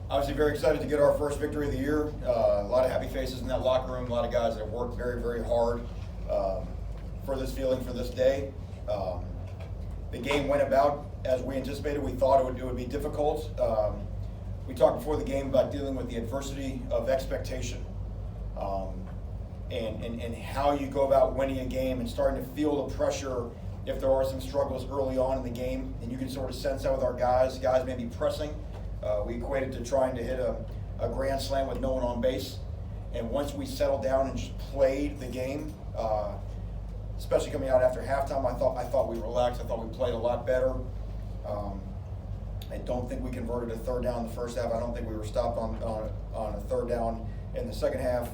Obviously very excited to get our first victory of the year. A lot of happy faces in that locker room, a lot of guys that have worked very, very hard for this feeling, for this day. The game went about as we anticipated. We thought it would be difficult. We talked before the game about dealing with the adversity of expectation and how you go about winning a game and starting to feel the pressure if there are some struggles early on in the game. And you can sort of sense that with our guys. Guys may be pressing. We equated to trying to hit a grand slam with no one on base. And once we settled down and just played the game, especially coming out after halftime, I thought we relaxed. I thought we played a lot better. I don't think we converted a third down in the first half. I don't think we were stopped on a third down in the second half.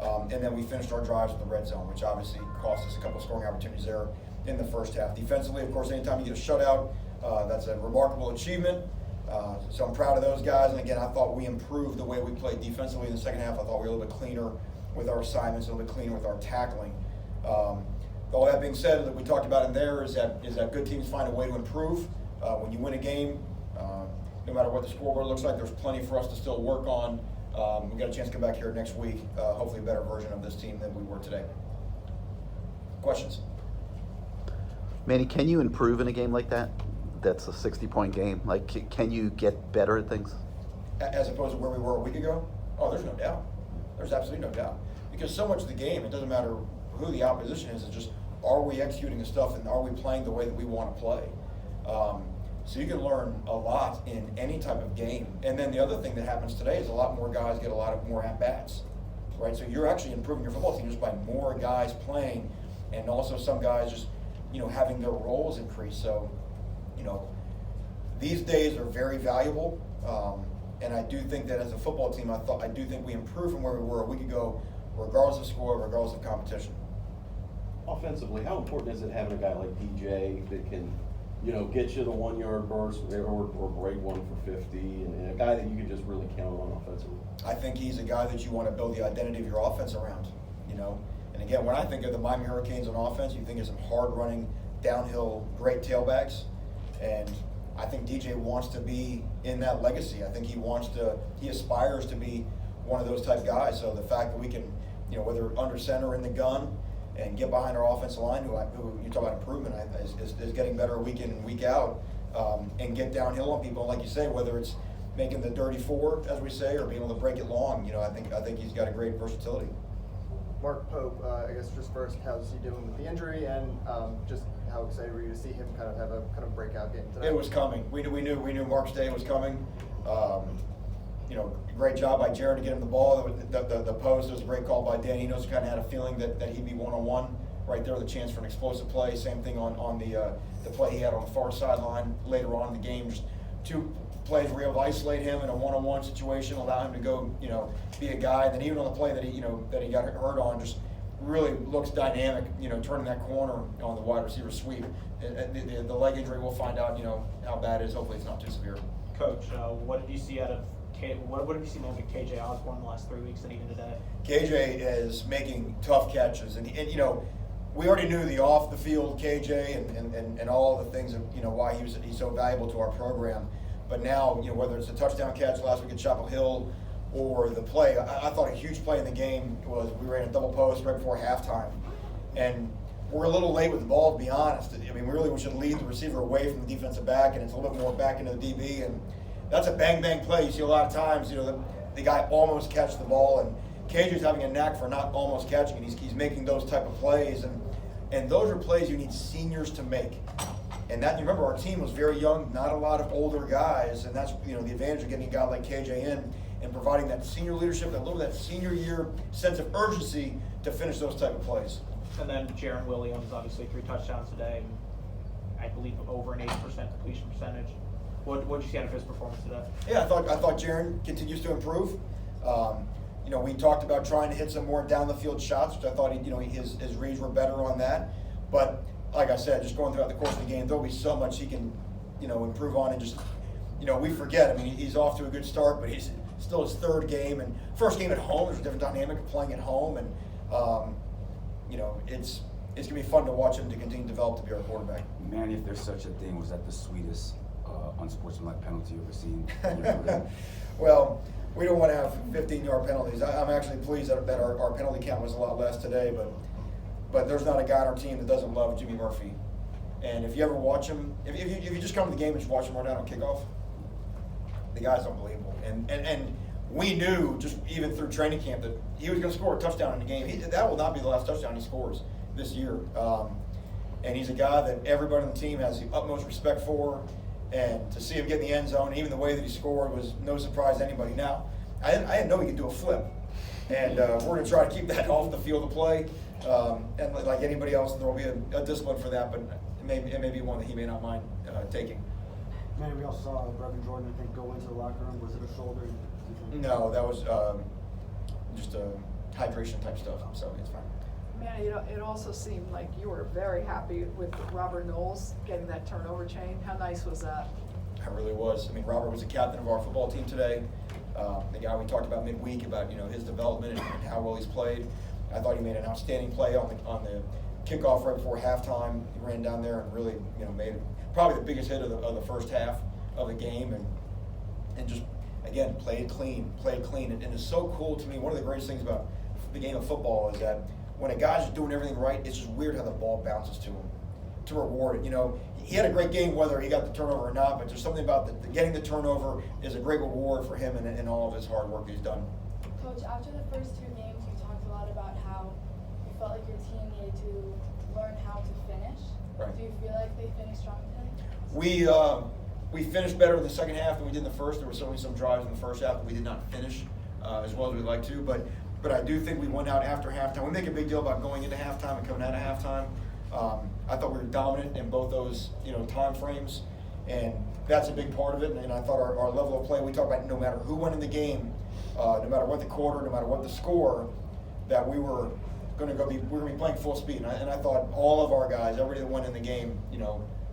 And then we finished our drives in the red zone, which obviously cost us a couple scoring opportunities there in the first half. Defensively, of course, anytime you get a shutout, that's a remarkable achievement. So I'm proud of those guys. And again, I thought we improved the way we played defensively in the second half. I thought we were a little bit cleaner with our assignments, a little bit cleaner with our tackling. All that being said, that we talked about in there is that good teams find a way to improve. When you win a game, no matter what the scoreboard looks like, there's plenty for us to still work on. We got a chance to come back here next week, hopefully a better version of this team than we were today. Questions? Manny, can you improve in a game like that? That's a 60-point game. Like, can you get better at things? As opposed to where we were a week ago? Oh, there's no doubt. There's absolutely no doubt. Because so much of the game, it doesn't matter who the opposition is, it's just, are we executing the stuff and are we playing the way that we want to play? So you can learn a lot in any type of game. And then the other thing that happens today is a lot more guys get a lot of more at-bats, right? So you're actually improving your football team just by more guys playing, and also some guys just, having their roles increase. So, these days are very valuable. And I do think that as a football team, I do think we improved from where we were a week ago, regardless of score, regardless of competition. Offensively, how important is it having a guy like DJ that can, get you the 1 yard burst or break one for 50, and a guy that you can just really count on offensively? I think he's a guy that you want to build the identity of your offense around, And again, when I think of the Miami Hurricanes on offense, you think of some hard-running, downhill, great tailbacks, and I think DJ wants to be in that legacy. I think he aspires to be one of those type guys. So the fact that we can, whether under center in the gun and get behind our offensive line, who you talk about improvement, is getting better week in and week out, and get downhill on people. And like you say, whether it's making the dirty four, as we say, or being able to break it long, I think he's got a great versatility. Mark Pope, I guess just first, how's he doing with the injury, and just how excited were you to see him kind of have a kind of breakout game today? It was coming. We knew Mark's day was coming. Great job by Jared to get him the ball. The post was a great call by Dan. He knows kind of had a feeling that he'd be one-on-one right there, the chance for an explosive play. Same thing on the play he had on the far sideline later on in the game. Just two plays were able to isolate him in a one-on-one situation, allow him to go, be a guy. And then even on the play that he got hurt on, just really looks dynamic, turning that corner on the wide receiver sweep. The leg injury, we'll find out, how bad it is. Hopefully it's not too severe. Coach, what did you see out of what did you see more of KJ Osborne the last 3 weeks and even today? KJ is making tough catches, and we already knew the off the field KJ and all the things of why he's so valuable to our program. But now, whether it's a touchdown catch last week at Chapel Hill or the play, I thought a huge play in the game was we ran a double post right before halftime. And we're a little late with the ball, to be honest. I mean, really we should lead the receiver away from the defensive back, and it's a little bit more back into the DB. And that's a bang-bang play. You see a lot of times, the guy almost catches the ball, and KJ's having a knack for not almost catching, and he's making those type of plays. And those are plays you need seniors to make. And that, remember, our team was very young, not a lot of older guys, and that's the advantage of getting a guy like KJ in and providing that senior leadership, that senior year sense of urgency to finish those type of plays. And then Jaron Williams, obviously 3 touchdowns today, and I believe over an 80% completion percentage. What did you see out of his performance today? Yeah, I thought Jaron continues to improve. We talked about trying to hit some more down the field shots, which I thought his reads were better on that. But like I said, just going throughout the course of the game, there'll be so much he can, improve on, and just, we forget. I mean, he's off to a good start, but he's still his third game, and first game at home. There's a different dynamic of playing at home, and it's gonna be fun to watch him to continue to develop to be our quarterback. Manny, if there's such a thing, was that the sweetest unsportsmanlike penalty you've ever seen in your career? Well, we don't want to have 15-yard penalties. I'm actually pleased that our penalty count was a lot less today, but there's not a guy on our team that doesn't love Jimmy Murphy. And if you ever watch him, if you just come to the game and just watch him run down on kickoff, the guy's unbelievable. And we knew just even through training camp that he was going to score a touchdown in the game. That will not be the last touchdown he scores this year. And he's a guy that everybody on the team has the utmost respect for. And to see him get in the end zone, even the way that he scored, was no surprise to anybody. Now, I didn't know he could do a flip. And we're going to try to keep that off the field of play. And like anybody else, there will be a discipline for that, but it may be one that he may not mind taking. Man, we also saw Reverend Jordan, I think, go into the locker room. Was it a shoulder? No, that was just a hydration type stuff, so it's fine. Man, it also seemed like you were very happy with Robert Knowles getting that turnover chain. How nice was that? I really was. I mean, Robert was the captain of our football team today. The guy we talked about midweek about his development and how well he's played. I thought he made an outstanding play on the kickoff right before halftime. He ran down there and really made probably the biggest hit of the first half of the game, and just again played clean. And it's so cool to me. One of the greatest things about the game of football is that when a guy's just doing everything right, it's just weird how the ball bounces to him to reward it. He had a great game whether he got the turnover or not, but there's something about getting the turnover is a great reward for him and all of his hard work he's done. Coach, after the first two games, you talked a lot about how you felt like your team needed to learn how to finish. Right. Do you feel like they finished strong today? We finished better in the second half than we did in the first. There were certainly some drives in the first half that we did not finish as well as we'd like to, but I do think we went out after halftime. We make a big deal about going into halftime and coming out of halftime. I thought we were dominant in both those time frames, and that's a big part of it. And I thought our level of play, we talk about no matter who won in the game, no matter what the quarter, no matter what the score, that we were going to be playing full speed. And I thought all of our guys, everybody that went in the game,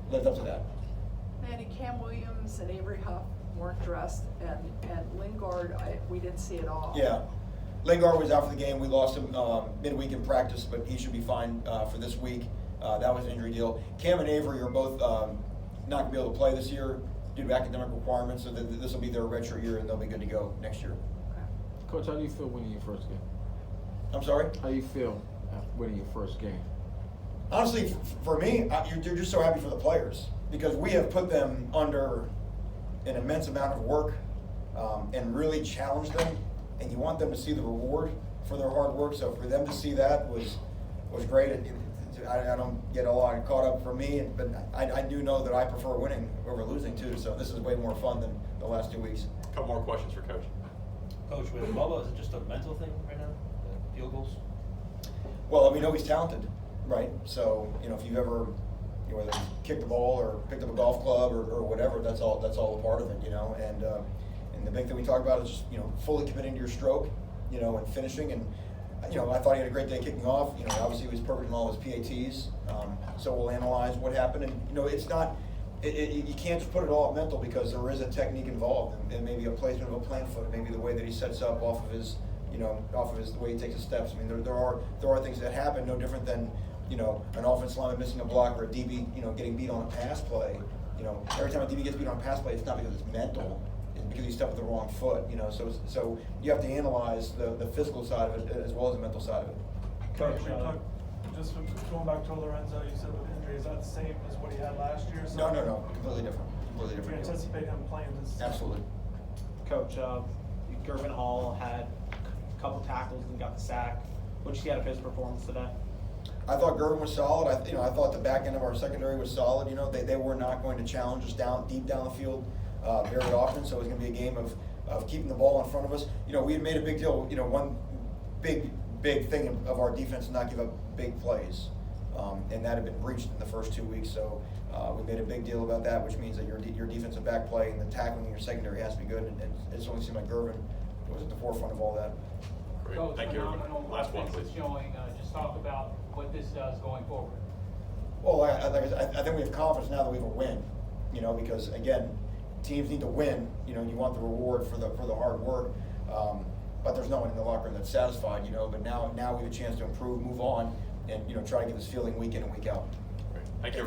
lived up to that. Manny, Cam Williams and Avery Huff weren't dressed, and Lingard, we didn't see at all. Yeah. Lingard was out for the game. We lost him midweek in practice, but he should be fine for this week. That was an injury deal. Cam and Avery are both not going to be able to play this year due to academic requirements, so this will be their redshirt year, and they'll be good to go next year. Okay. Coach, how do you feel winning your first game? I'm sorry? How do you feel after winning your first game? Honestly, for me, you're just so happy for the players because we have put them under an immense amount of work and really challenged them, and you want them to see the reward for their hard work. So for them to see that was great. I don't get a lot caught up for me, but I do know that I prefer winning over losing too. So this is way more fun than the last 2 weeks. A couple more questions for Coach. Coach, with Bubba, is it just a mental thing right now? The field goals? Well, we know he's talented, right? So if you've ever whether it's kicked the ball or picked up a golf club or whatever, that's all a part of it, And the big thing we talk about is just fully committing to your stroke, and finishing. And I thought he had a great day kicking off. Obviously he was perfect in all his PATs. So we'll analyze what happened, and it's not. You can't just put it all at mental because there is a technique involved, and maybe a placement of a plant foot, maybe the way that he sets up off of his, the way he takes his steps. I mean, there are things that happen no different than an offensive lineman missing a block or a DB getting beat on a pass play. Every time a DB gets beat on a pass play, it's not because it's mental. It's because he stepped with the wrong foot. So you have to analyze the physical side of it as well as the mental side of it. Coach, just going back to Lorenzo, you said with injury, is that the same as what he had last year? No, completely different. Completely Do you different. anticipate him playing this? Absolutely. Coach, Gervin Hall had a couple tackles and got the sack. What did you see out of his performance today? I thought Gervin was solid. I thought the back end of our secondary was solid. They were not going to challenge us deep down the field very often. So it was going to be a game of keeping the ball in front of us. We had made a big deal. One big thing of our defense is not give up big plays, and that had been breached in the first 2 weeks. So we made a big deal about that, which means that your defensive back play and the tackling in your secondary has to be good. And it certainly seemed like Gervin was at the forefront of all that. Great. Coach, Thank you. Last one, please. Showing, just talk about what this does going forward. Well, I think we have confidence now that we have a win, because again, teams need to win. You want the reward for the hard work, but there's no one in the locker room that's satisfied. But now we have a chance to improve, move on, and try to get this feeling week in and week out. Great. Thank you.